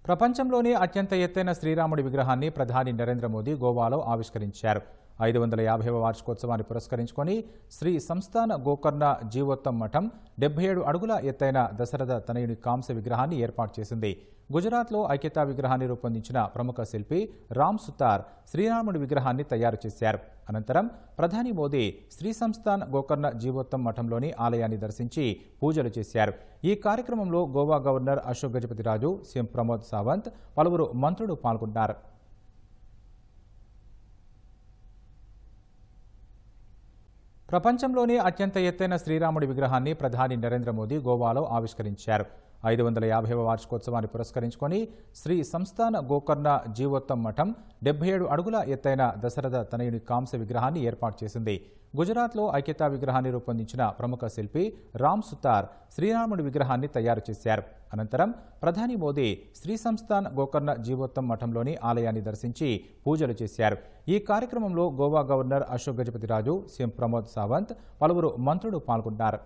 ప్రపంచంలోనే అత్యంత ఎత్తైన శ్రీరాముడి విగ్రహాన్ని ప్రధాని నరేంద్ర మోదీ గోవాలో ఆవిష్కరించారు. 550వ వార్షికోత్సవాన్ని పురస్కరించుకొని శ్రీ సంస్థాన గోకర్ణ జీవోత్తమ్ మఠం 77 అడుగుల ఎత్తైన దశరథ తనయుని కాంస్య విగ్రహాన్ని ఏర్పాటు చేసింది. గుజరాత్లో ఐక్యతా విగ్రహాన్ని రూపొందించిన ప్రముఖ శిల్పి రామ్ సుతార్ శ్రీరాముడి విగ్రహాన్ని తయారు చేశారు. అనంతరం ప్రధాని మోదీ శ్రీ సంస్థాన్ గోకర్ణ జీవోత్తమ్ మఠంలోని ఆలయాన్ని దర్శించి పూజలు చేశారు. ఈ కార్యక్రమంలో గోవా గవర్నర్ అశోక్ గజపతిరాజు, సీఎం ప్రమోద్ సావంత్, పలువురు మంత్రులు పాల్గొన్నారు. ప్రపంచంలోనే అత్యంత ఎత్తైన శ్రీరాముడి విగ్రహాన్ని ప్రధాని నరేంద్ర మోదీ గోవాలో ఆవిష్కరించారు. 550వ వార్షికోత్సవాన్ని పురస్కరించుకొని శ్రీ సంస్థాన గోకర్ణ జీవోత్తమ్ మఠం 77 అడుగుల ఎత్తైన దశరథ తనయుని కాంస్య విగ్రహాన్ని ఏర్పాటు చేసింది. గుజరాత్లో ఐక్యతా విగ్రహాన్ని రూపొందించిన ప్రముఖ శిల్పి రామ్ సుతార్ శ్రీరాముడి విగ్రహాన్ని తయారు చేశారు. అనంతరం ప్రధాని మోదీ శ్రీ సంస్థాన్ గోకర్ణ జీవోత్తమ్ మఠంలోని ఆలయాన్ని దర్శించి పూజలు చేశారు. ఈ కార్యక్రమంలో గోవా గవర్నర్ అశోక్ గజపతిరాజు, సీఎం ప్రమోద్ సావంత్, పలువురు మంత్రులు పాల్గొన్నారు.